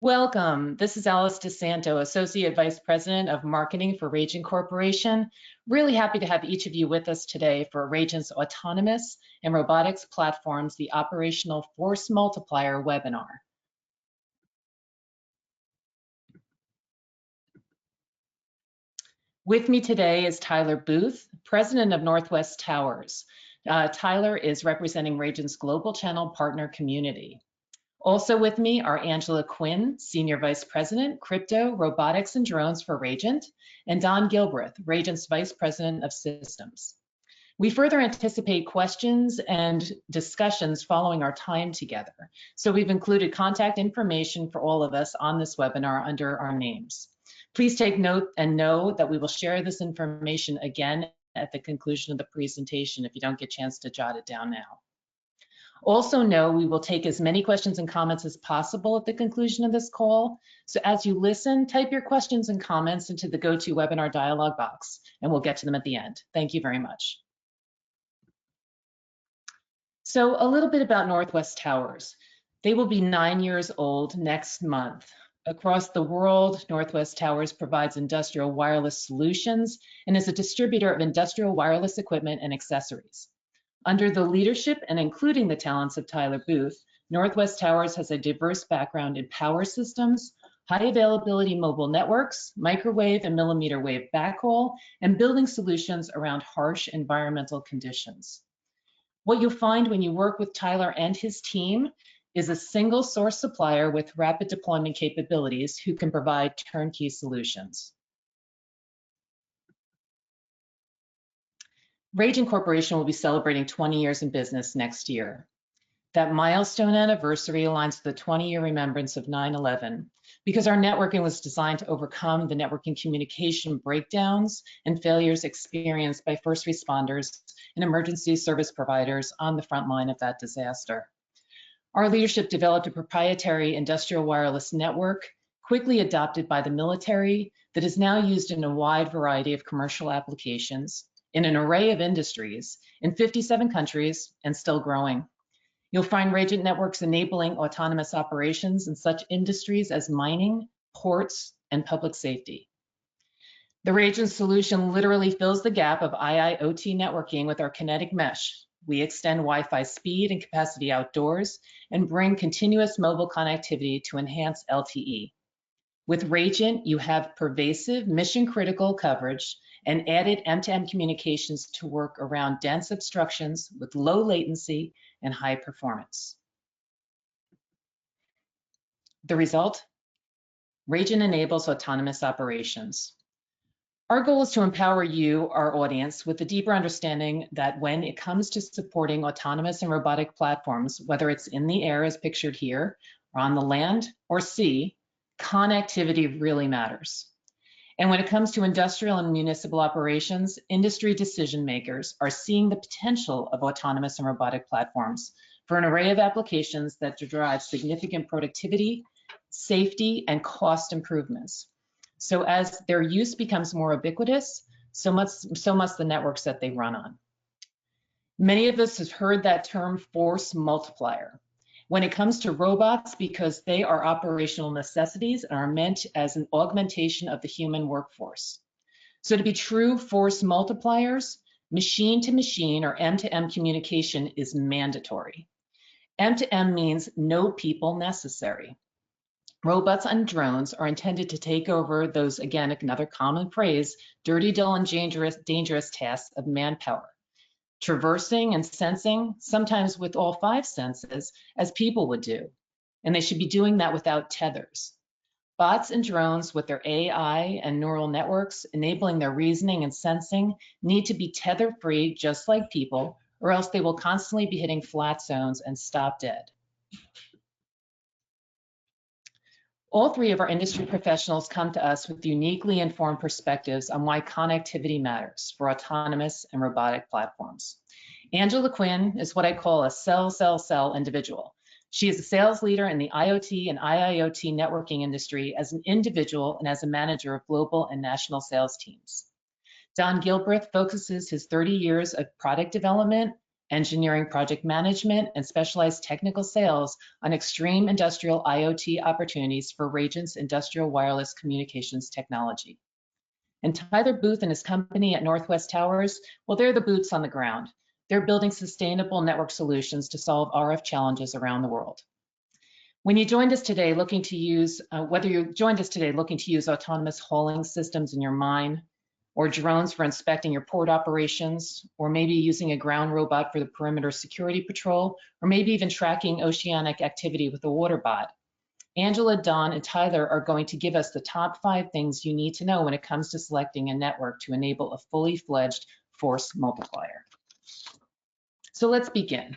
Welcome. This is Alice DiSanto, Associate Vice President of Marketing for Rajant Corporation. Really happy to have each of you with us today for Rajant's Autonomous and Robotics Platforms, the Operational Force Multiplier webinar. With me today is Tyler Booth, President of Northwest Towers. Tyler is representing Rajant's Global Channel Partner Community. Also with me are Angela Quinn, Senior Vice President, Crypto, Robotics, and Drones for Rajant, and Don Gilbreath, Rajant's Vice President of Systems. We further anticipate questions and discussions following our time together, so we've included contact information for all of us on this webinar under our names. Please take note and know that we will share this information again at the conclusion of the presentation if you don't get a chance to jot it down now. Also know we will take as many questions and comments as possible at the conclusion of this call. So as you listen, type your questions and comments into the GoToWebinar dialog box, and we'll get to them at the end. Thank you very much. So a little bit about Northwest Towers. They will be 9 years old next month. Across the world, Northwest Towers provides industrial wireless solutions and is a distributor of industrial wireless equipment and accessories. Under the leadership and including the talents of Tyler Booth, Northwest Towers has a diverse background in power systems, high availability mobile networks, microwave and millimeter wave backhaul, and building solutions around harsh environmental conditions. What you'll find when you work with Tyler and his team is a single source supplier with rapid deployment capabilities who can provide turnkey solutions. Rajant Corporation will be celebrating 20 years in business next year. That milestone anniversary aligns with the 20-year remembrance of 9/11 because our networking was designed to overcome the networking communication breakdowns and failures experienced by first responders and emergency service providers on the front line of that disaster. Our leadership developed a proprietary industrial wireless network, quickly adopted by the military, that is now used in a wide variety of commercial applications, in an array of industries, in 57 countries, and still growing. You'll find Rajant networks enabling autonomous operations in such industries as mining, ports, and public safety. The Rajant solution literally fills the gap of IIoT networking with our kinetic mesh. We extend Wi-Fi speed and capacity outdoors and bring continuous mobile connectivity to enhance LTE. With Rajant, you have pervasive mission-critical coverage and added M2M communications to work around dense obstructions with low latency and high performance. The result? Rajant enables autonomous operations. Our goal is to empower you, our audience, with a deeper understanding that when it comes to supporting autonomous and robotic platforms, whether it's in the air as pictured here, or on the land or sea, connectivity really matters. And when it comes to industrial and municipal operations, industry decision makers are seeing the potential of autonomous and robotic platforms for an array of applications that derive significant productivity, safety, and cost improvements. So as their use becomes more ubiquitous, so must the networks that they run on. Many of us have heard that term force multiplier. When it comes to robots, because they are operational necessities and are meant as an augmentation of the human workforce. So to be true force multipliers, machine-to-machine or M2M communication is mandatory. M2M means no people necessary. Robots and drones are intended to take over those, again, another common phrase, dirty, dull, and dangerous tasks of manpower. Traversing and sensing, sometimes with all 5 senses, as people would do. And they should be doing that without tethers. Bots and drones with their AI and neural networks enabling their reasoning and sensing need to be tether-free just like people, or else they will constantly be hitting flat zones and stop dead. All 3 of our industry professionals come to us with uniquely informed perspectives on why connectivity matters for autonomous and robotic platforms. Angela Quinn is what I call a sell individual. She is a sales leader in the IoT and IIoT networking industry as an individual and as a manager of global and national sales teams. Don Gilbreath focuses his 30 years of product development, engineering project management, and specialized technical sales on extreme industrial IoT opportunities for Rajant's industrial wireless communications technology. And Tyler Booth and his company at Northwest Towers, well, they're the boots on the ground. They're building sustainable network solutions to solve RF challenges around the world. When you joined us today looking to use, whether you joined us today looking to use autonomous hauling systems in your mine, or drones for inspecting your port operations, or maybe using a ground robot for the perimeter security patrol, or maybe even tracking oceanic activity with a water bot, Angela, Don, and Tyler are going to give us the top 5 things you need to know when it comes to selecting a network to enable a fully fledged force multiplier. So let's begin.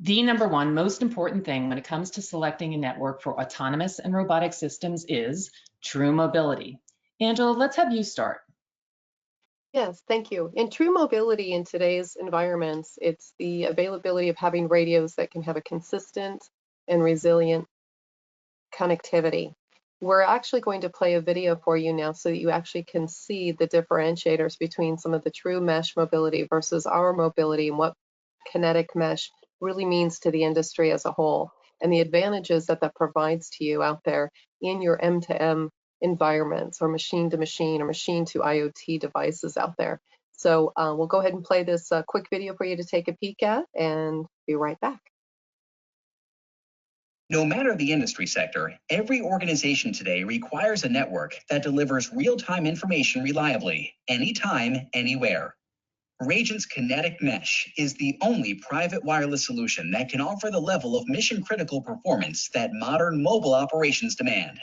The number one most important thing when it comes to selecting a network for autonomous and robotic systems is true mobility. Angela, let's have you start. Yes, thank you. In true mobility in today's environments, it's the availability of having radios that can have a consistent and resilient connectivity. We're actually going to play a video for you now so that you actually can see the differentiators between some of the true mesh mobility versus our mobility and what kinetic mesh really means to the industry as a whole, and the advantages that that provides to you out there in your M2M environments or machine to machine or machine to IoT devices out there. So we'll go ahead and play this quick video for you to take a peek at and be right back. No matter the industry sector, every organization today requires a network that delivers real-time information reliably, anytime, anywhere. Rajant's Kinetic Mesh is the only private wireless solution that can offer the level of mission-critical performance that modern mobile operations demand.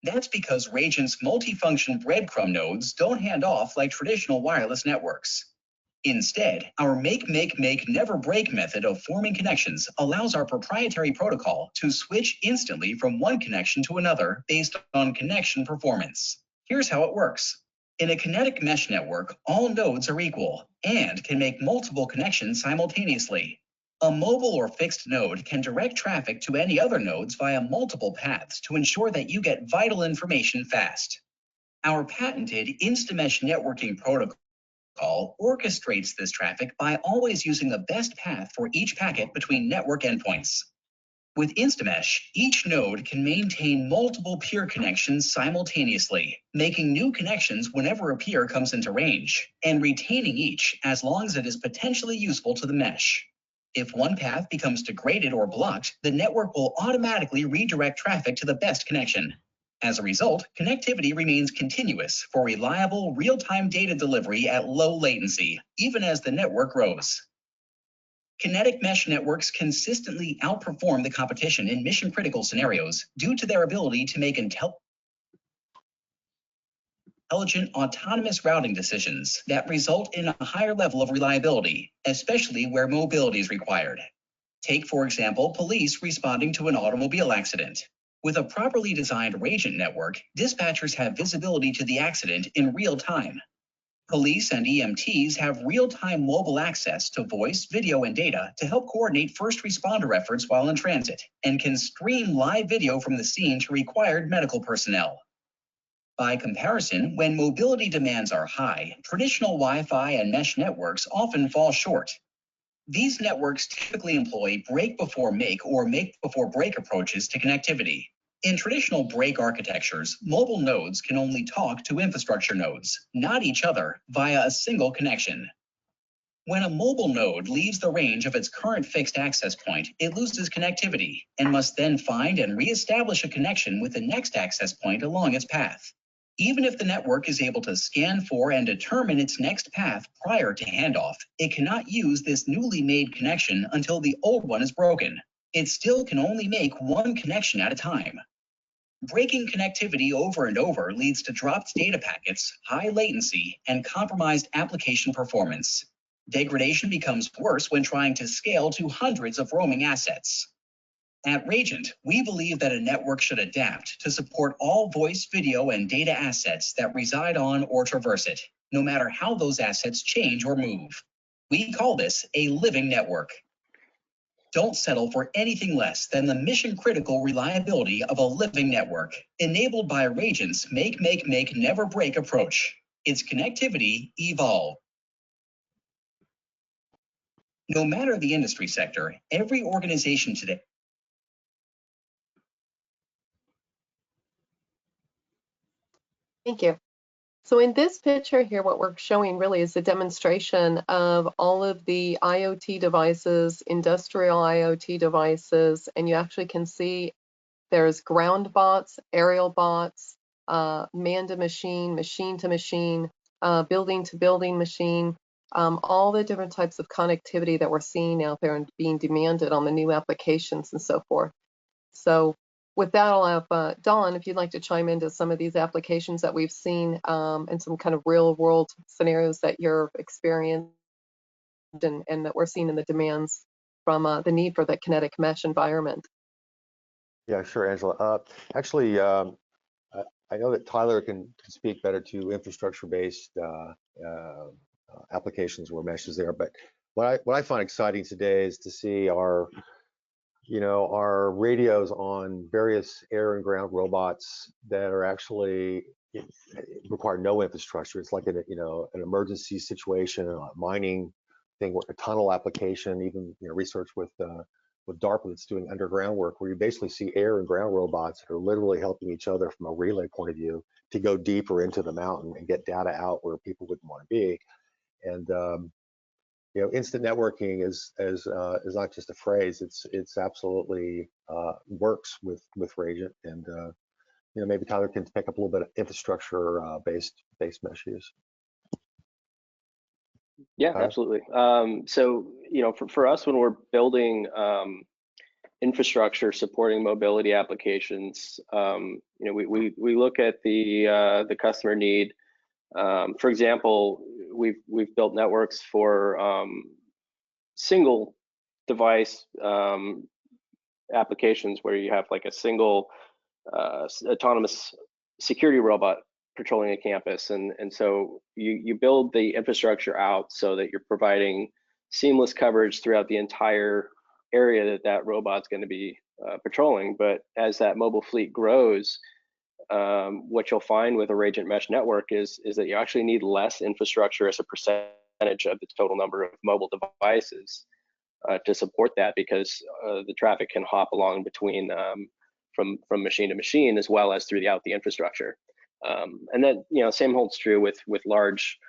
That's because Rajant's multifunction breadcrumb nodes don't hand off like traditional wireless networks. Instead, our make, never break method of forming connections allows our proprietary protocol to switch instantly from one connection to another based on connection performance. Here's how it works. In a kinetic mesh network, all nodes are equal and can make multiple connections simultaneously. A mobile or fixed node can direct traffic to any other nodes via multiple paths to ensure that you get vital information fast. Our patented InstaMesh networking protocol orchestrates this traffic by always using the best path for each packet between network endpoints. With InstaMesh, each node can maintain multiple peer connections simultaneously, making new connections whenever a peer comes into range, and retaining each as long as it is potentially useful to the mesh. If one path becomes degraded or blocked, the network will automatically redirect traffic to the best connection. As a result, connectivity remains continuous for reliable, real-time data delivery at low latency, even as the network grows. Kinetic mesh networks consistently outperform the competition in mission-critical scenarios due to their ability to make intelligent autonomous routing decisions that result in a higher level of reliability, especially where mobility is required. Take, for example, police responding to an automobile accident. With a properly designed Rajant network, dispatchers have visibility to the accident in real time. Police and EMTs have real-time mobile access to voice, video, and data to help coordinate first responder efforts while in transit, and can stream live video from the scene to required medical personnel. By comparison, when mobility demands are high, traditional Wi-Fi and mesh networks often fall short. These networks typically employ break before make or make before break approaches to connectivity. In traditional break architectures, mobile nodes can only talk to infrastructure nodes, not each other, via a single connection. When a mobile node leaves the range of its current fixed access point, it loses connectivity and must then find and reestablish a connection with the next access point along its path. Even if the network is able to scan for and determine its next path prior to handoff, it cannot use this newly made connection until the old one is broken. It still can only make one connection at a time. Breaking connectivity over and over leads to dropped data packets, high latency, and compromised application performance. Degradation becomes worse when trying to scale to hundreds of roaming assets. At Rajant, we believe that a network should adapt to support all voice, video, and data assets that reside on or traverse it, no matter how those assets change or move. We call this a living network. Don't settle for anything less than the mission-critical reliability of a living network, enabled by Rajant's make, never break approach. It's connectivity evolved. No matter the industry sector, every organization today. Thank you. So in this picture here, what we're showing really is a demonstration of all of the IoT devices, industrial IoT devices, and you actually can see there's ground bots, aerial bots, man to machine, machine to machine, building to building machine, all the different types of connectivity that we're seeing out there and being demanded on the new applications and so forth. So with that, I'll have Don, if you'd like to chime into some of these applications that we've seen and some kind of real world scenarios that you're experienced and that we're seeing in the demands from the need for the kinetic mesh environment. Yeah, sure, Angela. Actually, I know that Tyler can speak better to infrastructure-based applications where mesh is there, but what I find exciting today is to see our radios on various air and ground robots that are actually require no infrastructure. It's like an emergency situation, a mining thing, a tunnel application, even research with DARPA that's doing underground work, where you basically see air and ground robots that are literally helping each other from a relay point of view to go deeper into the mountain and get data out where people wouldn't want to be. And instant networking is not just a phrase. It's absolutely works with Rajant, and maybe Tyler can pick up a little bit of infrastructure based mesh use. Yeah, absolutely. So for us, when we're building infrastructure supporting mobility applications, we look at the customer need. For example, we've built networks for single device applications where you have like a single autonomous security robot patrolling a campus, and so you build the infrastructure out so that you're providing seamless coverage throughout the entire area that robot's going to be patrolling. But as that mobile fleet grows, what you'll find with a Rajant mesh network is that you actually need less infrastructure as a percentage of the total number of mobile devices to support that, because the traffic can hop along between from machine to machine, as well as throughout the infrastructure. And then same holds true with large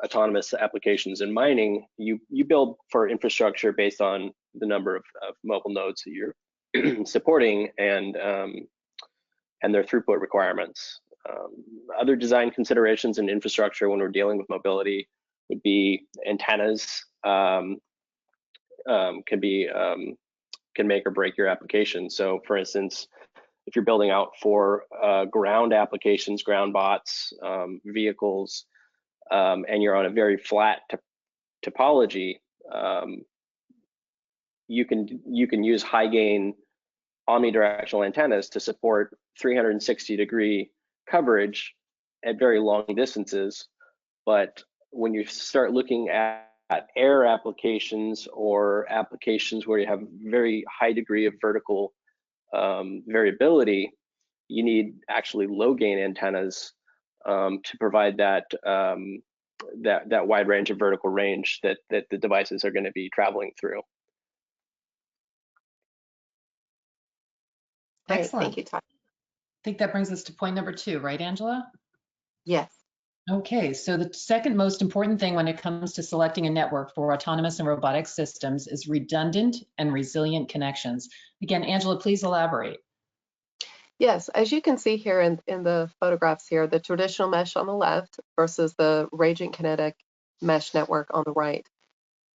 autonomous applications in mining. You build for infrastructure based on the number of mobile nodes that you're supporting and their throughput requirements. Other design considerations in infrastructure when we're dealing with mobility would be antennas. Can make or break your application. So for instance, if you're building out for ground applications, ground bots, vehicles, and you're on a very flat topology, you can use high gain omnidirectional antennas to support 360-degree coverage at very long distances. But when you start looking at air applications or applications where you have very high degree of vertical variability, you need actually low gain antennas to provide that wide range of vertical range that the devices are going to be traveling through. Great. Excellent. Thank you, Todd. I think that brings us to point number 2, right, Angela? Yes. Okay, so the second most important thing when it comes to selecting a network for autonomous and robotic systems is redundant and resilient connections. Again, Angela, please elaborate. Yes, as you can see here in the photographs here, the traditional mesh on the left versus the Rajant kinetic mesh network on the right.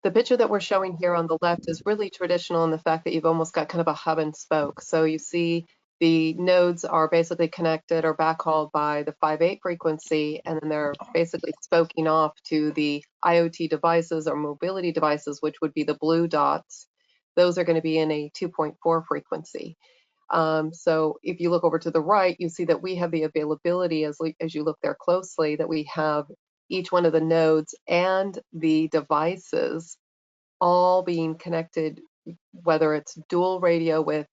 The picture that we're showing here on the left is really traditional in the fact that you've almost got kind of a hub and spoke. So you see the nodes are basically connected or backhauled by the 5.8 frequency, and then they're basically spoking off to the IoT devices or mobility devices, which would be the blue dots. Those are going to be in a 2.4 frequency. So if you look over to the right, you see that we have the availability, as you look there closely, that we have each one of the nodes and the devices all being connected, whether it's dual radio with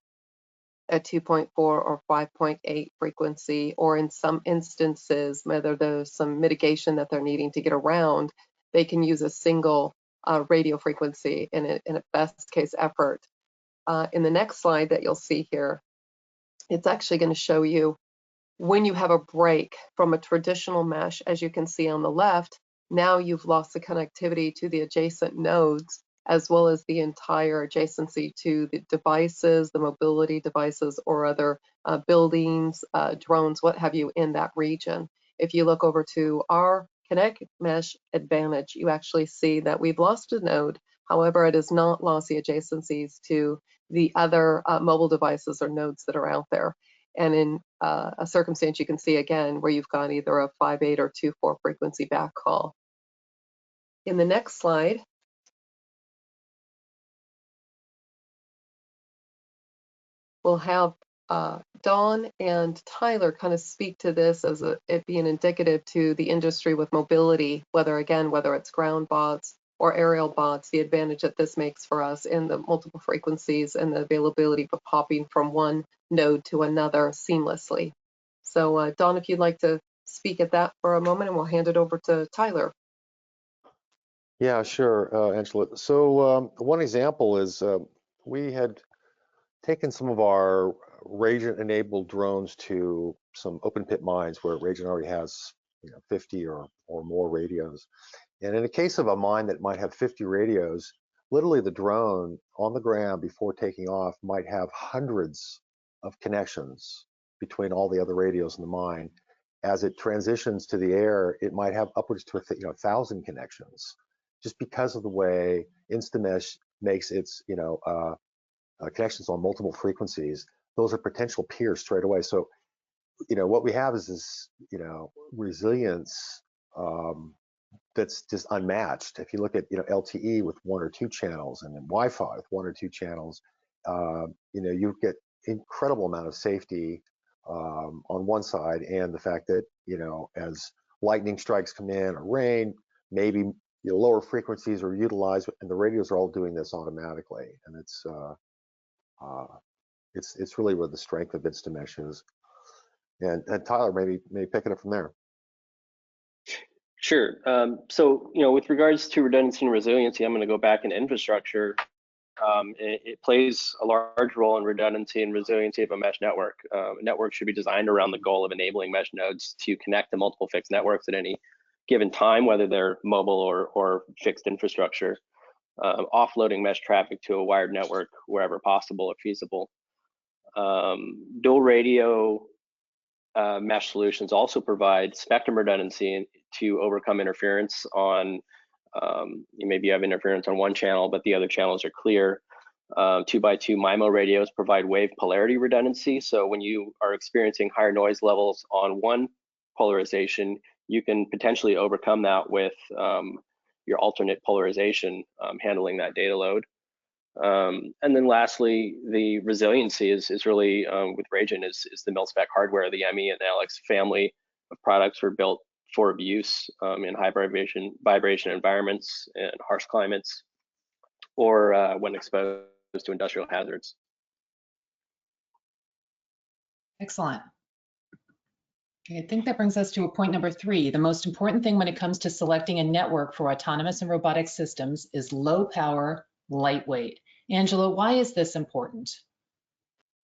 a 2.4 or 5.8 frequency, or in some instances, whether there's some mitigation that they're needing to get around, they can use a single radio frequency in a best case effort. In the next slide that you'll see here, it's actually going to show you when you have a break from a traditional mesh. As you can see on the left, now you've lost the connectivity to the adjacent nodes, as well as the entire adjacency to the devices, the mobility devices, or other buildings, drones, what have you, in that region. If you look over to our Connect Mesh Advantage, you actually see that we've lost a node. However, it has not lost the adjacencies to the other mobile devices or nodes that are out there. And in a circumstance, you can see again where you've got either a 5.8 or 2.4 frequency backhaul. In the next slide, we'll have Don and Tyler kind of speak to this as it being indicative to the industry with mobility, whether it's ground bots or aerial bots, the advantage that this makes for us in the multiple frequencies and the availability of popping from one node to another seamlessly. So Don, if you'd like to speak at that for a moment, and we'll hand it over to Tyler. Yeah, sure, Angela. So one example is we had taken some of our Rajant-enabled drones to some open pit mines where Rajant already has 50 or more radios. And in the case of a mine that might have 50 radios, literally the drone on the ground before taking off might have hundreds of connections between all the other radios in the mine. As it transitions to the air, it might have upwards to 1,000 connections, just because of the way InstaMesh makes its connections on multiple frequencies. Those are potential peers straight away. So what we have is this resilience that's just unmatched. If you look at LTE with 1 or 2 channels, and then Wi-Fi with 1 or 2 channels, you get incredible amount of safety on one side, and the fact that as lightning strikes come in or rain, maybe lower frequencies are utilized, and the radios are all doing this automatically, and it's really where the strength of InstaMesh is. And Tyler, maybe pick it up from there. Sure. So, with regards to redundancy and resiliency, I'm going to go back in infrastructure. It plays a large role in redundancy and resiliency of a mesh network. A network should be designed around the goal of enabling mesh nodes to connect to multiple fixed networks at any given time, whether they're mobile or fixed infrastructure, offloading mesh traffic to a wired network wherever possible or feasible. Dual radio mesh solutions also provide spectrum redundancy to overcome interference on, maybe you have interference on one channel, but the other channels are clear. 2x2 MIMO radios provide wave polarity redundancy. So when you are experiencing higher noise levels on one polarization, you can potentially overcome that with your alternate polarization, handling that data load. And then lastly, the resiliency is really, with Rajant, is the mil-spec hardware. The ME and Alex family of products were built for use in high vibration environments and harsh climates, or when exposed to industrial hazards. Excellent. Okay, I think that brings us to point number 3. The most important thing when it comes to selecting a network for autonomous and robotic systems is low power, lightweight. Angela, why is this important?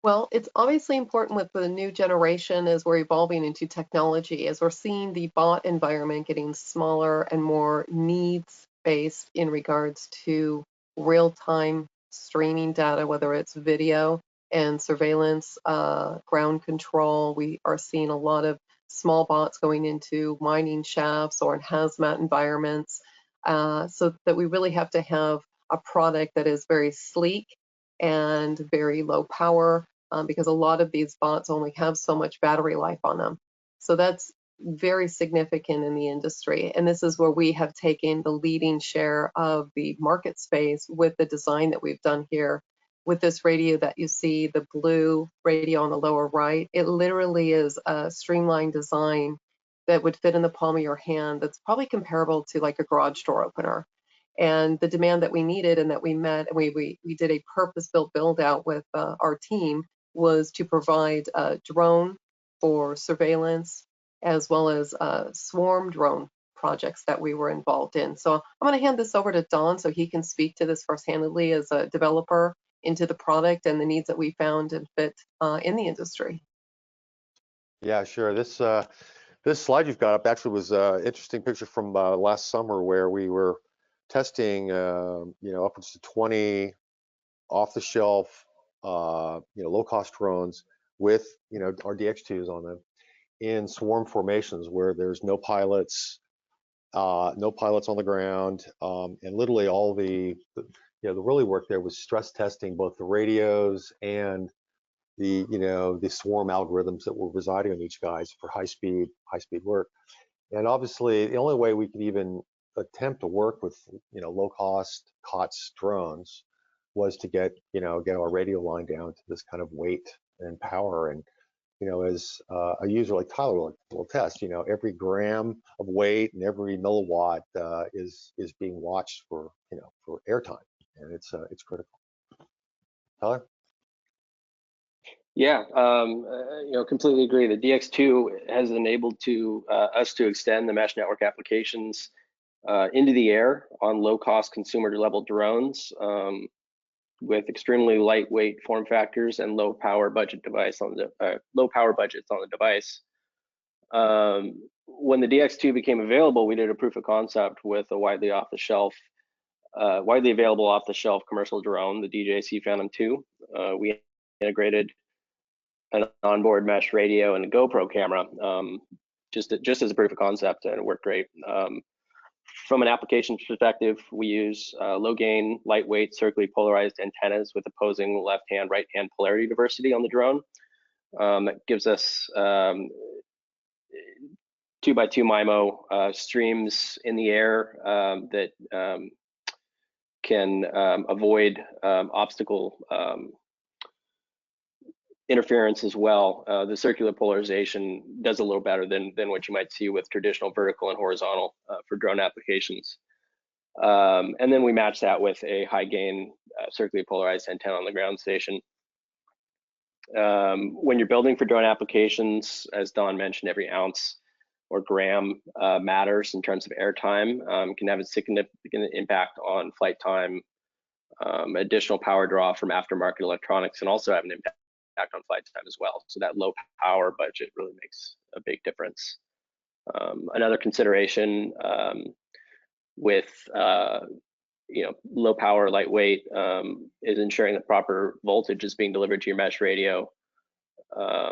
Well, it's obviously important with the new generation as we're evolving into technology, as we're seeing the bot environment getting smaller and more needs-based in regards to real-time streaming data, whether it's video and surveillance, ground control. We are seeing a lot of small bots going into mining shafts or in hazmat environments, so that we really have to have a product that is very sleek and very low power, because a lot of these bots only have so much battery life on them. So that's very significant in the industry. And this is where we have taken the leading share of the market space with the design that we've done here. With this radio that you see, the blue radio on the lower right, it literally is a streamlined design that would fit in the palm of your hand, that's probably comparable to like a garage door opener. And the demand that we needed and that we met, and we did a purpose-built build-out with our team, was to provide a drone for surveillance, as well as a swarm drone projects that we were involved in. So I'm going to hand this over to Don so he can speak to this first-handedly as a developer into the product and the needs that we found and fit in the industry. Yeah, sure. This slide you've got up actually was an interesting picture from last summer where we were testing, upwards to 20 off-the-shelf, low-cost drones with, our DX2s on them in swarm formations where there's no pilots on the ground, and literally all the really work there was stress testing both the radios and the swarm algorithms that were residing on each guys for high speed work. And obviously, the only way we could even attempt to work with low cost COTS drones was to get our radio line down to this kind of weight and power. And as a user like Tyler will test, every gram of weight and every milliwatt is being watched for airtime, and it's critical. Tyler? Yeah, completely agree. The DX2 has enabled us to extend the mesh network applications into the air on low-cost consumer-level drones with extremely lightweight form factors and low power budgets on the device. When the DX2 became available, we did a proof of concept with a widely available off-the-shelf commercial drone, the DJI Phantom 2. We integrated an onboard mesh radio and a GoPro camera, just as a proof of concept, and it worked great. From an application perspective, we use low gain, lightweight, circularly polarized antennas with opposing left-hand, right-hand polarity diversity on the drone. That gives us 2x2 MIMO streams in the air that can avoid obstacle interference as well. The circular polarization does a little better than what you might see with traditional vertical and horizontal for drone applications. And then we match that with a high gain circularly polarized antenna on the ground station. When you're building for drone applications, as Don mentioned, every ounce or gram matters in terms of airtime. Can have a significant impact on flight time, additional power draw from aftermarket electronics, and also have an impact on flight time as well. So that low power budget really makes a big difference. Another consideration with low power, lightweight, is ensuring that proper voltage is being delivered to your mesh radio.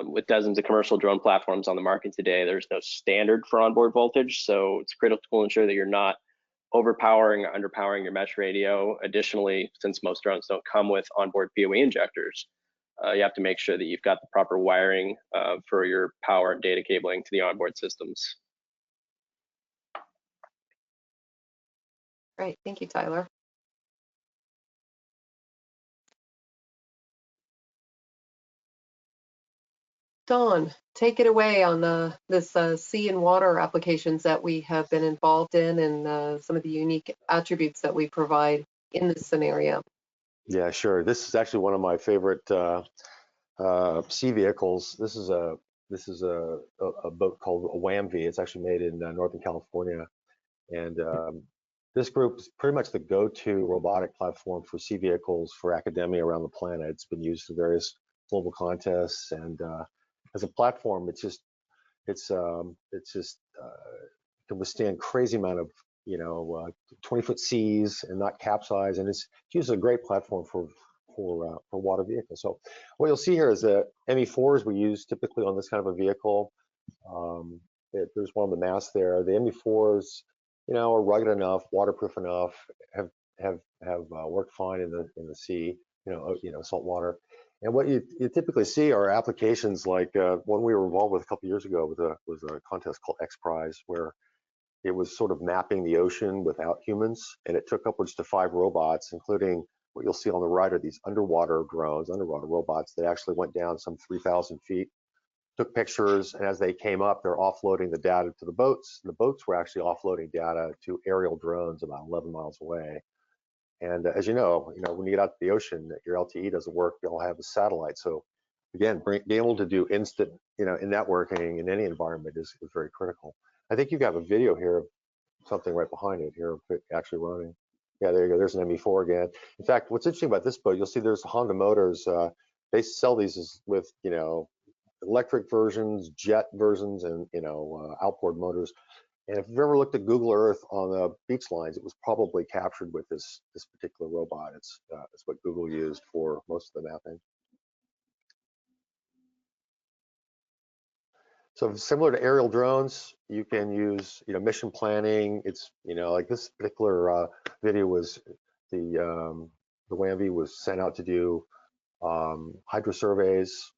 With dozens of commercial drone platforms on the market today, there's no standard for onboard voltage, so it's critical to ensure that you're not overpowering or underpowering your mesh radio. Additionally, since most drones don't come with onboard PoE injectors, you have to make sure that you've got the proper wiring for your power and data cabling to the onboard systems. Great, thank you, Tyler. Don, take it away on this sea and water applications that we have been involved in and some of the unique attributes that we provide in this scenario. Yeah, sure. This is actually one of my favorite sea vehicles. This is a boat called a WAMV. It's actually made in Northern California, and this group is pretty much the go-to robotic platform for sea vehicles for academia around the planet. It's been used in various global contests, and as a platform, it can withstand crazy amount of 20-foot seas and not capsize, and it's used as a great platform for water vehicles. So what you'll see here is the ME4s we use typically on this kind of a vehicle. There's one on the mast there. The ME4s, are rugged enough, waterproof enough, have worked fine in the sea, salt water. And what you typically see are applications like one we were involved with a couple years ago was a contest called X Prize, where it was sort of mapping the ocean without humans, and it took upwards to 5 robots, including what you'll see on the right are these underwater drones, underwater robots that actually went down some 3,000 feet, took pictures, and as they came up, they're offloading the data to the boats. The boats were actually offloading data to aerial drones about 11 miles away. And as you know, when you get out to the ocean, your LTE doesn't work. You'll have a satellite. So again, being able to do instant, in networking in any environment is very critical. I think you have a video here something right behind it here, actually running. Yeah, there you go. There's an ME4 again. In fact, what's interesting about this boat, you'll see there's Honda Motors. They sell these with, electric versions, jet versions, and outboard motors. And if you've ever looked at Google Earth on the beach lines, it was probably captured with this particular robot. It's what Google used for most of the mapping. So similar to aerial drones, you can use mission planning. It's like this particular video was the WAM-V was sent out to do hydro surveys.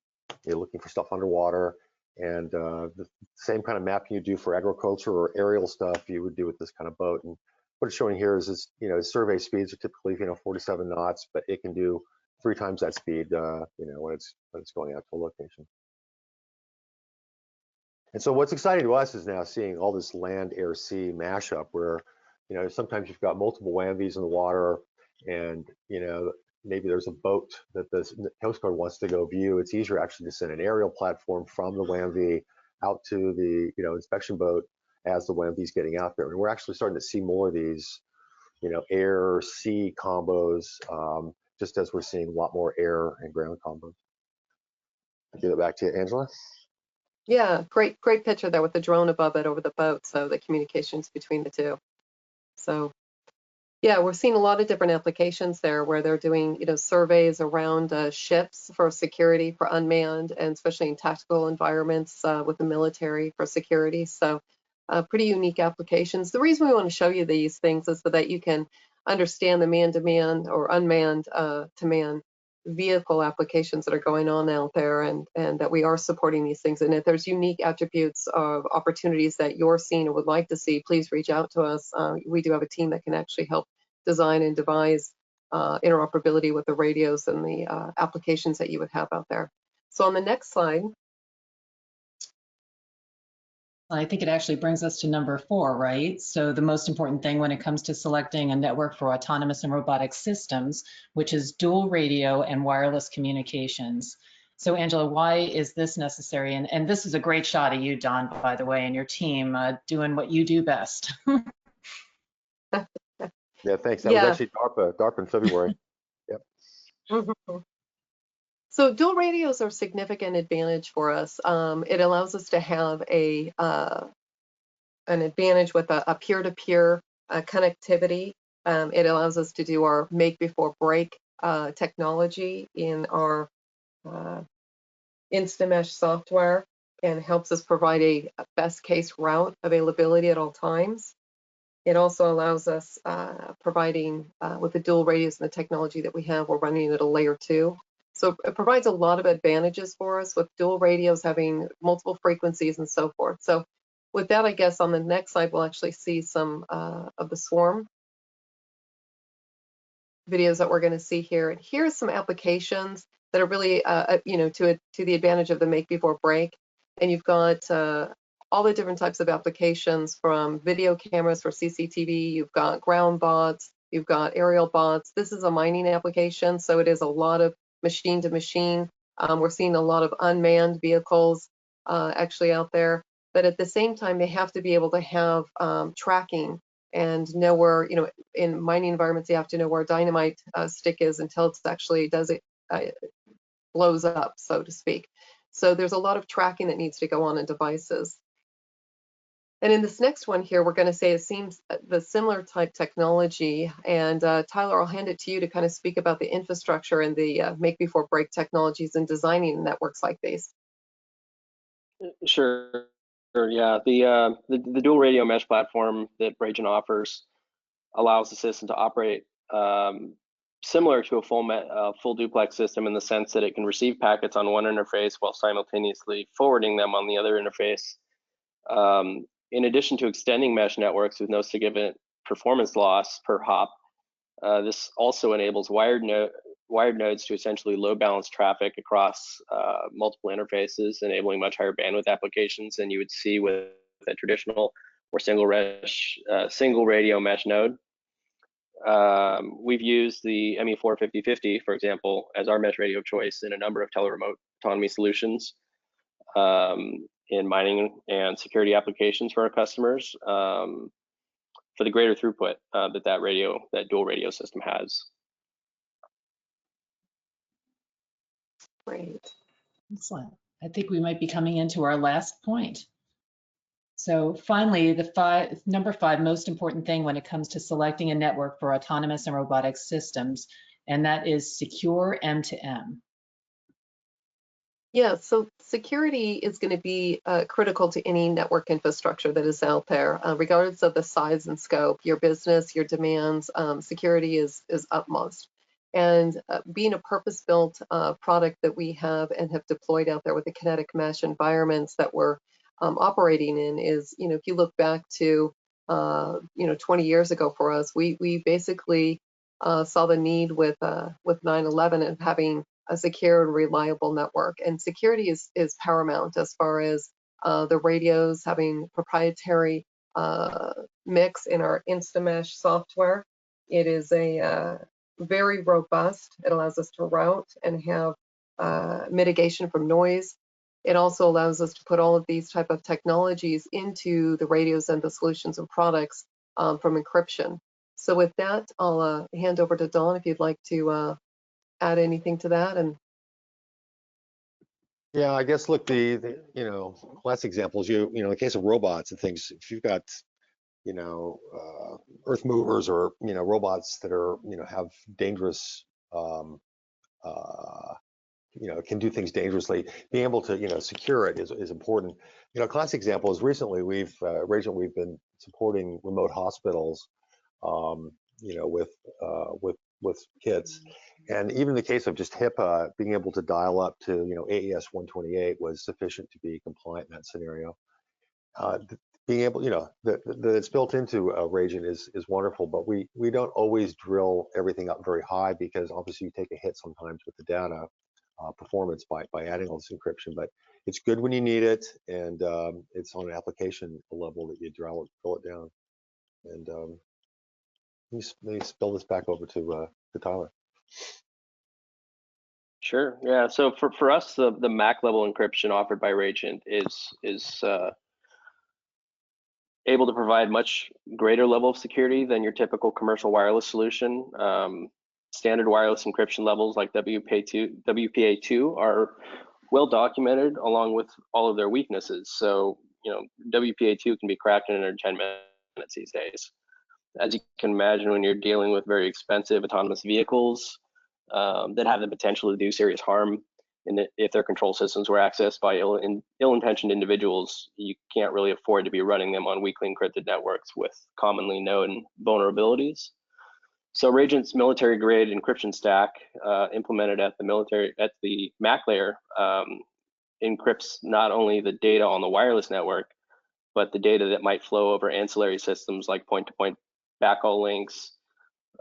You're looking for stuff underwater, and the same kind of mapping you do for agriculture or aerial stuff you would do with this kind of boat. And what it's showing here is survey speeds are typically 47 knots, but it can do 3 times that speed when it's going out to a location. And so what's exciting to us is now seeing all this land, air, sea mashup where, sometimes you've got multiple WAM-Vs in the water, and, maybe there's a boat that the Coast Guard wants to go view. It's easier actually to send an aerial platform from the WAM-V out to the, inspection boat as the WAM-V's getting out there. And we're actually starting to see more of these, air, sea combos, just as we're seeing a lot more air and ground combos. I'll give it back to you, Angela. Yeah, great picture there with the drone above it over the boat, so the communications between the two. So yeah, we're seeing a lot of different applications there where they're doing surveys around ships for security, for unmanned, and especially in tactical environments with the military for security. So pretty unique applications. The reason we want to show you these things is so that you can understand the man-to-man or unmanned to man vehicle applications that are going on out there, and that we are supporting these things. And if there's unique attributes of opportunities that you're seeing or would like to see, please reach out to us. We do have a team that can actually help design and devise interoperability with the radios and the applications that you would have out there. So on the next slide. I think it actually brings us to number 4, right? So the most important thing when it comes to selecting a network for autonomous and robotic systems, which is dual radio and wireless communications. So Angela, why is this necessary? And this is a great shot of you, Don, by the way, and your team doing what you do best. Yeah, thanks. That was actually DARPA in February. Yep. Mm-hmm. So dual radios are a significant advantage for us. It allows us to have an advantage with a peer-to-peer connectivity. It allows us to do our make before break technology in our InstaMesh software, and helps us provide a best case route availability at all times. It also allows us providing with the dual radios and the technology that we have, we're running at a layer 2. So it provides a lot of advantages for us with dual radios having multiple frequencies and so forth. So with that, I guess on the next slide, we'll actually see some of the swarm videos that we're going to see here. And here's some applications that are really, to the advantage of the make before break. And you've got all the different types of applications, from video cameras for CCTV, you've got ground bots, you've got aerial bots. This is a mining application, so it is a lot of machine to machine. We're seeing a lot of unmanned vehicles actually out there, but at the same time, they have to be able to have tracking and know where, in mining environments, you have to know where a dynamite stick is until it's actually blows up, so to speak. So there's a lot of tracking that needs to go on in devices. And in this next one here, we're going to say it seems the similar type technology. And Tyler, I'll hand it to you to kind of speak about the infrastructure and the make before break technologies and designing networks like these. Sure. Yeah, the dual radio mesh platform that Rajant offers allows the system to operate similar to a full duplex system, in the sense that it can receive packets on one interface while simultaneously forwarding them on the other interface. In addition to extending mesh networks with no significant performance loss per hop, this also enables wired nodes to essentially load balance traffic across multiple interfaces, enabling much higher bandwidth applications than you would see with a traditional or single radio mesh node. We've used the ME4 5050, for example, as our mesh radio of choice in a number of teleremote autonomy solutions in mining and security applications for our customers. for the greater throughput that dual radio system has. Great. Excellent. I think we might be coming into our last point. So finally, number five most important thing when it comes to selecting a network for autonomous and robotic systems, and that is secure M2M. Yeah, so security is going to be critical to any network infrastructure that is out there, regardless of the size and scope, your business, your demands, security is utmost. And being a purpose-built product that we have and have deployed out there with the kinetic mesh environments that we're operating in is, if you look back to, 20 years ago for us, we basically saw the need with 9/11 and having a secure and reliable network. And security is paramount as far as the radios having proprietary mix in our InstaMesh software. It is a very robust. It allows us to route and have mitigation from noise. It also allows us to put all of these type of technologies into the radios and the solutions and products from encryption. So with that, I'll hand over to Don if you'd like to add anything to that. And yeah, I guess look, the last examples, in the case of robots and things, if you've got earth movers or robots that are have dangerous can do things dangerously, being able to secure it is important. A classic example is recently we've been supporting remote hospitals with kits. And even in the case of just HIPAA, being able to dial up to AES 128 was sufficient to be compliant in that scenario. Being able, that it's built into Rajant is wonderful, but we don't always drill everything up very high because obviously you take a hit sometimes with the data performance by adding all this encryption. But it's good when you need it, and it's on an application level that you drill it down. And let me spill this back over to Tyler. Sure. Yeah. So for us, the MAC level encryption offered by Rajant is able to provide much greater level of security than your typical commercial wireless solution. Standard wireless encryption levels like WPA2 are well documented along with all of their weaknesses. So WPA2 can be cracked in under 10 minutes these days. As you can imagine, when you're dealing with very expensive autonomous vehicles that have the potential to do serious harm, and if their control systems were accessed by ill-intentioned individuals, you can't really afford to be running them on weakly encrypted networks with commonly known vulnerabilities. So Rajant's military-grade encryption stack, implemented at the MAC layer, encrypts not only the data on the wireless network, but the data that might flow over ancillary systems like point-to-point backhaul links,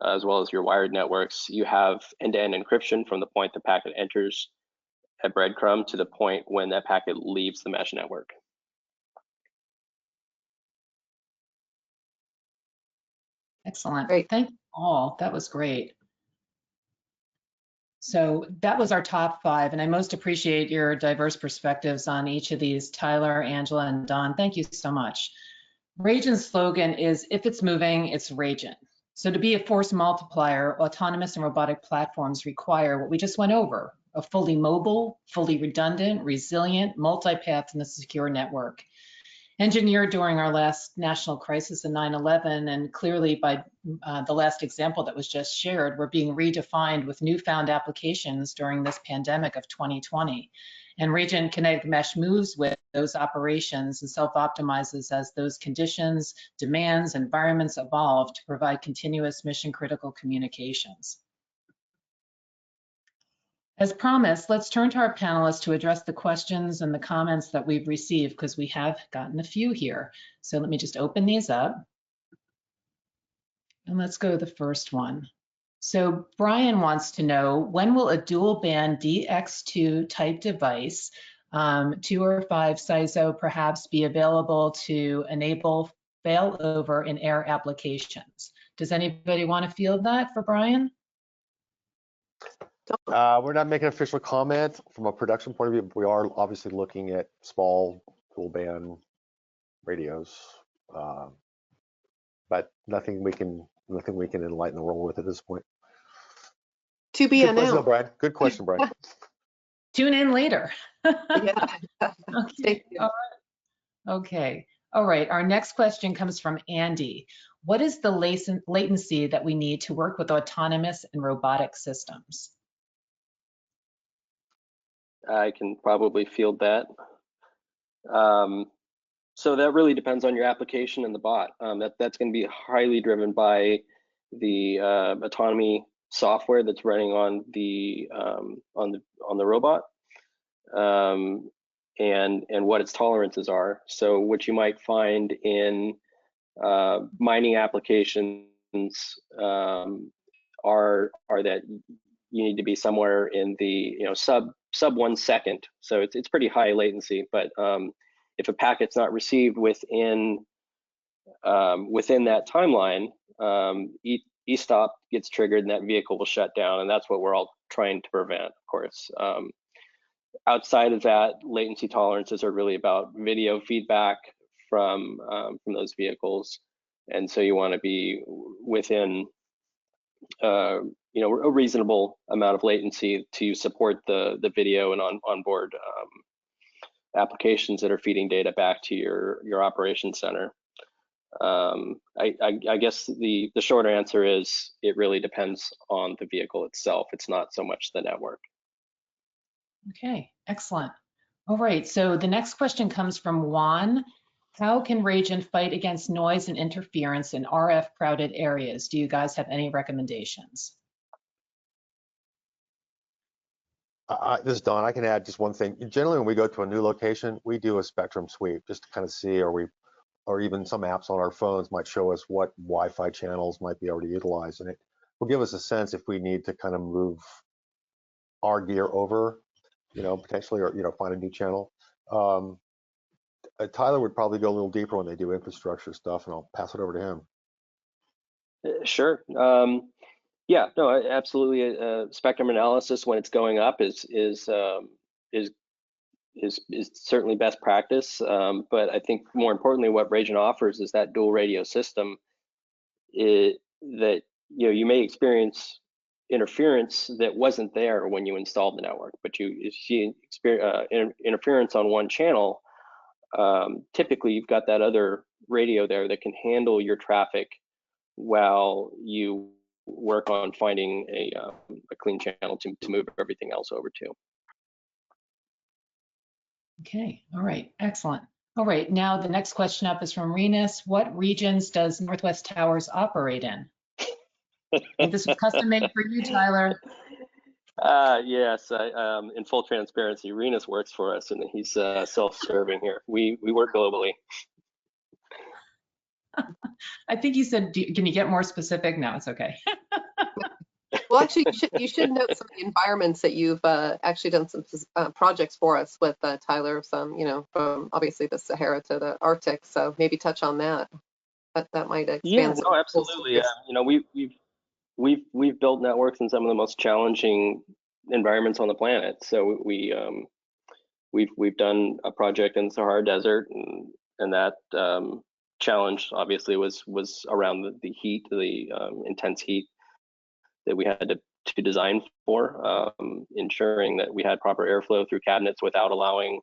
as well as your wired networks. You have end-to-end encryption from the point the packet enters a breadcrumb to the point when that packet leaves the mesh network. Excellent. Great. Thank you all. That was great. So that was our top five, and I most appreciate your diverse perspectives on each of these. Tyler, Angela, and Don, thank you so much. Rajant's slogan is, if it's moving, it's Rajant. So to be a force multiplier, autonomous and robotic platforms require what we just went over: a fully mobile, fully redundant, resilient, multipath, and a secure network. Engineered during our last national crisis in 9/11, and clearly by the last example that was just shared, we're being redefined with newfound applications during this pandemic of 2020. And Rajant Kinetic Mesh moves with those operations and self-optimizes as those conditions, demands, environments evolve to provide continuous mission-critical communications. As promised, let's turn to our panelists to address the questions and the comments that we've received, because we have gotten a few here. So let me just open these up. And let's go to the first one. So Brian wants to know, when will a dual band DX2 type device, 2 or 5 SISO perhaps, be available to enable failover in air applications? Does anybody want to field that for Brian? We're not making an official comment from a production point of view, but we are obviously looking at small dual band radios. but nothing we can enlighten the world with at this point. To be Good question, announced. Brian. Good question, Brian. Tune in later. Yeah. Okay. All right. Okay. All right. Our next question comes from Andy. What is the latency that we need to work with autonomous and robotic systems? I can probably field that. So that really depends on your application and the bot. That's going to be highly driven by the autonomy software that's running on the robot, and what its tolerances are. So what you might find in mining applications are that you need to be somewhere in the sub 1 second. So it's pretty high latency, but if a packet's not received within that timeline, e-stop gets triggered and that vehicle will shut down, and that's what we're all trying to prevent, of course. Outside of that, latency tolerances are really about video feedback from those vehicles, and so you want to be within a reasonable amount of latency to support the video and onboard applications that are feeding data back to your operations center. I guess the short answer is it really depends on the vehicle itself. It's not so much the network. Okay, excellent. All right, so the next question comes from Juan. How can Rajant fight against noise and interference in RF crowded areas? Do you guys have any recommendations? This is Don. I can add just one thing. Generally, when we go to a new location, we do a spectrum sweep just to kind of see, or even some apps on our phones might show us what Wi-Fi channels might be already utilized, and it will give us a sense if we need to kind of move our gear over, potentially, or find a new channel. Tyler would probably go a little deeper when they do infrastructure stuff, and I'll pass it over to him. Sure. Yeah, no, absolutely. Spectrum analysis when it's going up is certainly best practice. But I think more importantly, what Rajant offers is that dual radio system. That you may experience interference that wasn't there when you installed the network, but you see interference on one channel. Typically, you've got that other radio there that can handle your traffic while you work on finding a clean channel to move everything else over to. Okay, all right, excellent. All right, now the next question up is from Renus. What regions does Northwest Towers operate in? I think this was custom made for you, Tyler. Yes, in full transparency, Renus works for us, and he's self-serving here. We work globally. I think you said, can you get more specific? No, it's okay. Well, actually, you should note some of the environments that you've actually done some projects for us with, Tyler. Some, from obviously the Sahara to the Arctic. So maybe touch on that. That might expand. Yeah, no, absolutely. We've built networks in some of the most challenging environments on the planet. So we've done a project in the Sahara Desert, and that challenge obviously was around the heat, the intense heat that we had to design for, ensuring that we had proper airflow through cabinets without allowing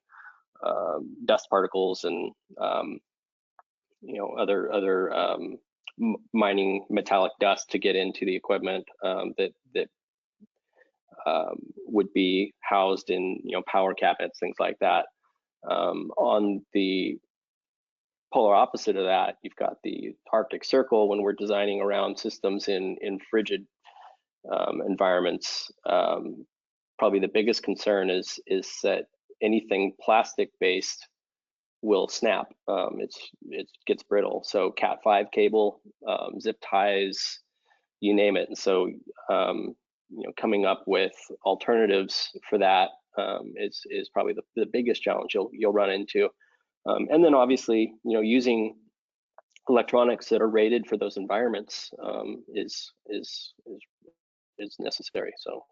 dust particles and other mining metallic dust to get into the equipment that would be housed in power cabinets, things like that. On the polar opposite of that, you've got the Arctic Circle. When we're designing around systems in frigid environments, probably the biggest concern is that anything plastic based will snap. It gets brittle. So Cat5 cable, zip ties, you name it. And so coming up with alternatives for that is probably the biggest challenge you'll run into. And then obviously, using electronics that are rated for those environments is necessary. So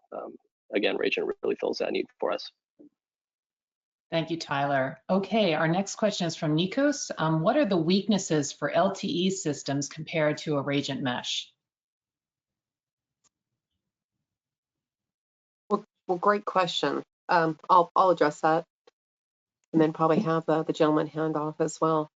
again, Rajant really fills that need for us. Thank you, Tyler. Okay, our next question is from Nikos. What are the weaknesses for LTE systems compared to a Rajant mesh? Well, great question. I'll address that, and then probably have the gentleman hand off as well.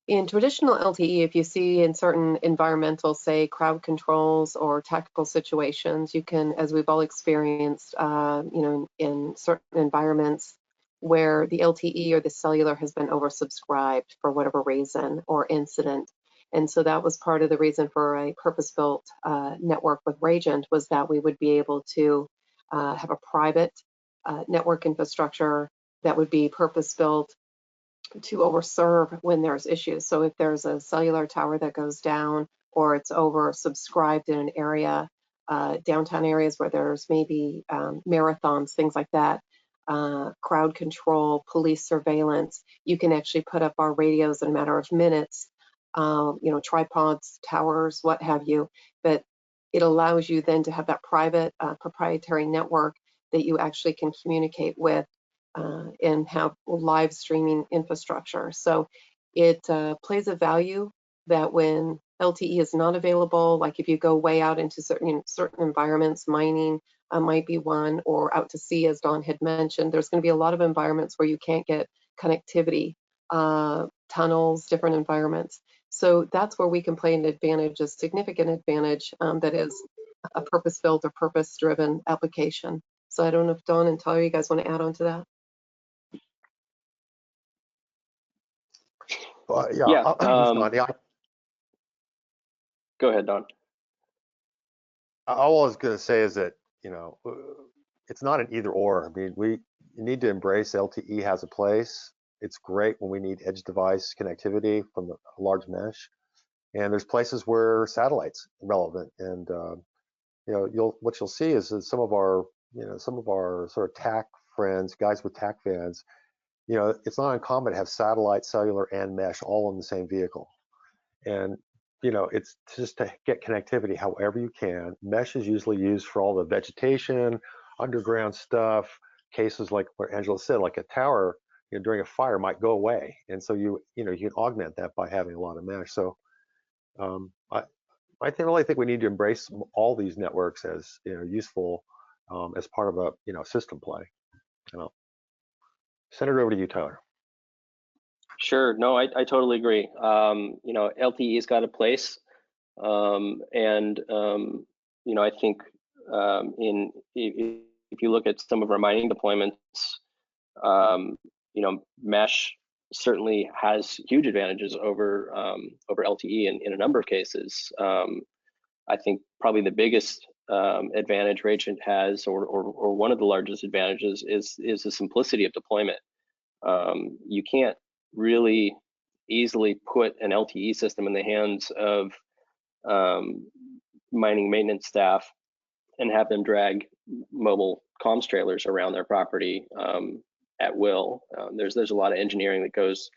In traditional LTE, if you see in certain environmental, say, crowd controls or tactical situations, you can, as we've all experienced, in certain environments where the LTE or the cellular has been oversubscribed for whatever reason or incident. And so that was part of the reason for a purpose-built network with Rajant, was that we would be able to have a private network infrastructure that would be purpose-built to overserve when there's issues. So if there's a cellular tower that goes down or it's oversubscribed in an area, downtown areas where there's maybe marathons, things like that, crowd control, police surveillance, you can actually put up our radios in a matter of minutes, tripods, towers, what have you. But it allows you then to have that private proprietary network that you actually can communicate with and have live streaming infrastructure. So it plays a value that when LTE is not available, like if you go way out into certain environments, mining might be one, or out to sea, as Don had mentioned, there's going to be a lot of environments where you can't get connectivity, tunnels, different environments. So that's where we can play an advantage, a significant advantage that is a purpose-built or purpose-driven application. So I don't know if Don and Tyler, you guys want to add on to that? Yeah. Yeah, Go ahead, Don. all I was going to say is that, it's not an either or. I mean, you need to embrace LTE has a place. It's great when we need edge device connectivity from a large mesh. And there's places where satellite's relevant. And, what you'll see is that some of our sort of TAC friends, guys with TAC fans, it's not uncommon to have satellite, cellular, and mesh all in the same vehicle. And it's just to get connectivity however you can. Mesh is usually used for all the vegetation, underground stuff, cases like what Angela said, like a tower, during a fire might go away. And so you can augment that by having a lot of mesh. So I really think we need to embrace all these networks as useful as part of a system play. Send it over to you, Tyler. Sure. No, I totally agree. LTE's got a place, and I think if you look at some of our mining deployments, mesh certainly has huge advantages over LTE in a number of cases. I think probably the biggest advantage Rajant has, or one of the largest advantages, is the simplicity of deployment. You can't really easily put an LTE system in the hands of mining maintenance staff and have them drag mobile comms trailers around their property at will. There's a lot of engineering that goes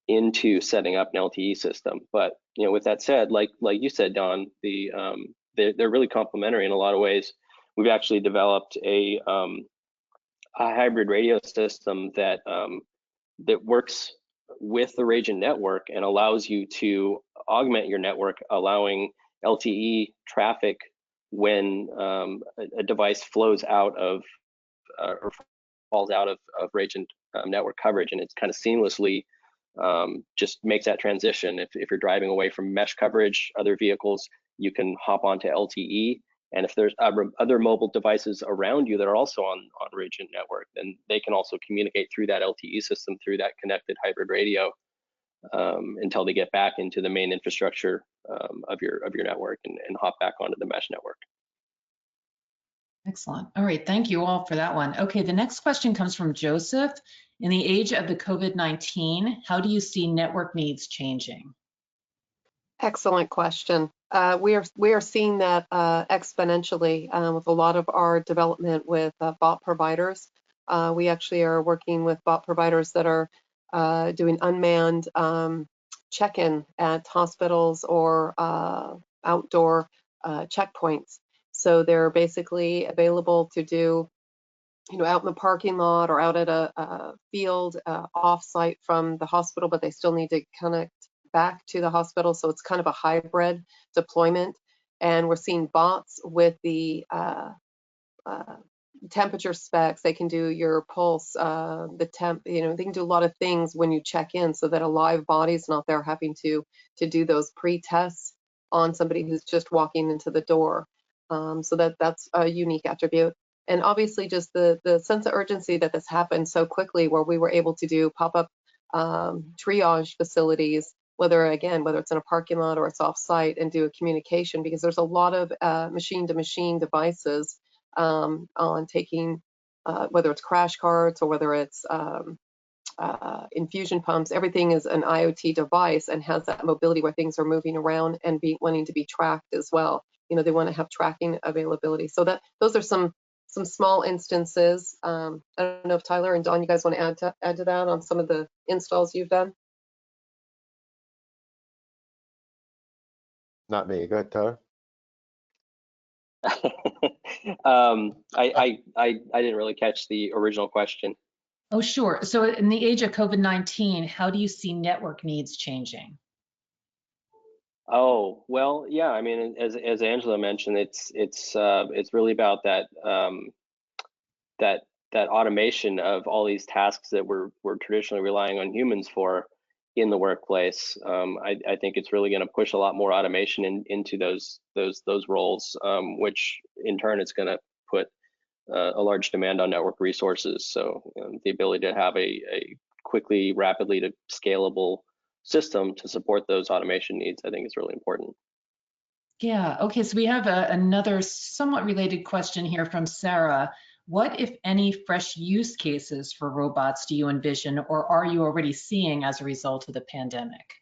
into setting up an LTE system. But with that said, like you said, Don, they're really complementary in a lot of ways. We've actually developed a hybrid radio system that works with the Rajant network and allows you to augment your network, allowing LTE traffic when a device flows out of or falls out of Rajant network coverage, and it's kind of seamlessly just makes that transition. If you're driving away from mesh coverage, other vehicles, you can hop onto LTE. And if there's other mobile devices around you that are also on Rajant network, then they can also communicate through that LTE system, through that connected hybrid radio, until they get back into the main infrastructure of your network and hop back onto the mesh network. Excellent. All right, thank you all for that one. Okay, the next question comes from Joseph. In the age of the COVID-19, how do you see network needs changing? Excellent question. We are seeing that exponentially with a lot of our development with bot providers. We actually are working with bot providers that are doing unmanned check-in at hospitals or outdoor checkpoints. So they're basically available to do out in the parking lot or out at a field off-site from the hospital, but they still need to connect back to the hospital. So it's kind of a hybrid deployment. And we're seeing bots with the temperature specs. They can do your pulse, the temp, they can do a lot of things when you check in, so that a live body's not there having to do those pre-tests on somebody who's just walking into the door. So that's a unique attribute. And obviously just the sense of urgency that this happened so quickly, where we were able to do pop-up triage facilities, whether it's in a parking lot or it's off-site, and do a communication, because there's a lot of machine-to-machine devices on taking, whether it's crash carts or whether it's infusion pumps. Everything is an IoT device and has that mobility where things are moving around and wanting to be tracked as well. They want to have tracking availability. So those are some small instances. I don't know if Tyler and Don, you guys want to add to that on some of the installs you've done? Not me. Go ahead, Tyler. I didn't really catch the original question. Oh, sure. So in the age of COVID-19, how do you see network needs changing? Oh, well, yeah. I mean, as Angela mentioned, it's really about that that automation of all these tasks that we're traditionally relying on humans for in the workplace. I think it's really going to push a lot more automation into those roles, which in turn is going to put a large demand on network resources. So the ability to have a quickly, rapidly to scalable system to support those automation needs, I think is really important. Yeah, okay, so we have another somewhat related question here from Sarah. What, if any, fresh use cases for robots do you envision, or are you already seeing as a result of the pandemic?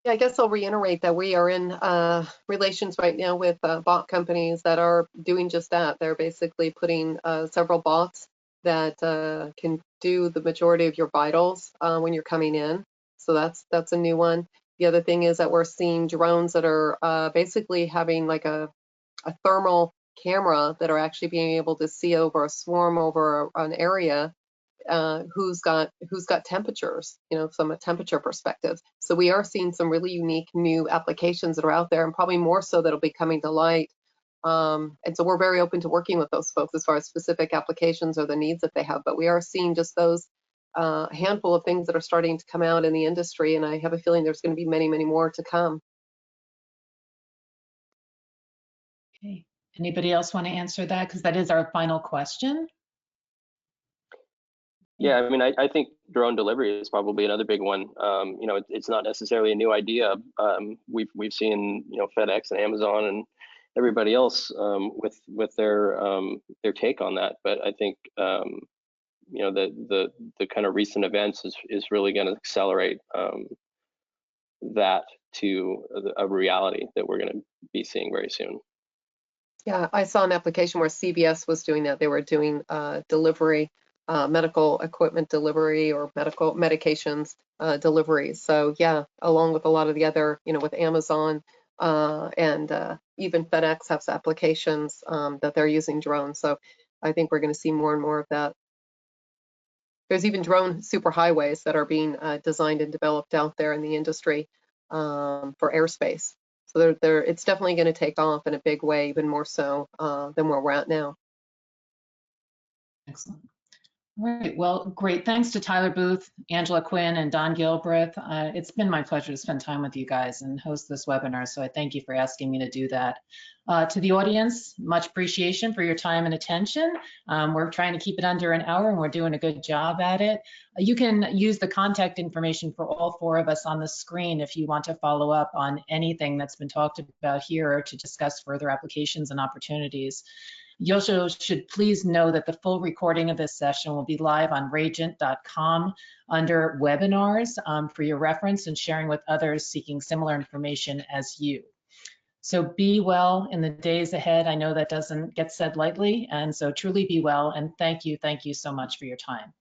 Yeah, I guess I'll reiterate that we are in relations right now with bot companies that are doing just that. They're basically putting several bots that can do the majority of your vitals when you're coming in. So that's a new one. The other thing is that we're seeing drones that are basically having like a thermal camera that are actually being able to see over a swarm over an area who's got temperatures, from a temperature perspective. So we are seeing some really unique new applications that are out there, and probably more so that'll be coming to light. And so we're very open to working with those folks as far as specific applications or the needs that they have. But we are seeing just those handful of things that are starting to come out in the industry, and I have a feeling there's going to be many, many more to come. Okay, anybody else want to answer that? Because that is our final question. Yeah, I mean, I think drone delivery is probably another big one. It's not necessarily a new idea. We've seen, FedEx and Amazon and everybody else with their take on that. But I think the kind of recent events is really going to accelerate that to a reality that we're going to be seeing very soon. Yeah, I saw an application where CVS was doing that. They were doing delivery. Medical equipment delivery or medical medications delivery. So yeah, along with a lot of the other, with Amazon and even FedEx has applications that they're using drones. So I think we're going to see more and more of that. There's even drone superhighways that are being designed and developed out there in the industry for airspace. So it's definitely going to take off in a big way, even more so than where we're at now. Excellent. All right, well, great. Thanks to Tyler Booth, Angela Quinn, and Don Gilbreath. It's been my pleasure to spend time with you guys and host this webinar, so I thank you for asking me to do that. To the audience, much appreciation for your time and attention. We're trying to keep it under an hour, and we're doing a good job at it. You can use the contact information for all four of us on the screen if you want to follow up on anything that's been talked about here or to discuss further applications and opportunities. You also should please know that the full recording of this session will be live on rajant.com under webinars for your reference and sharing with others seeking similar information as you. So be well in the days ahead. I know that doesn't get said lightly, and so truly be well, and thank you so much for your time.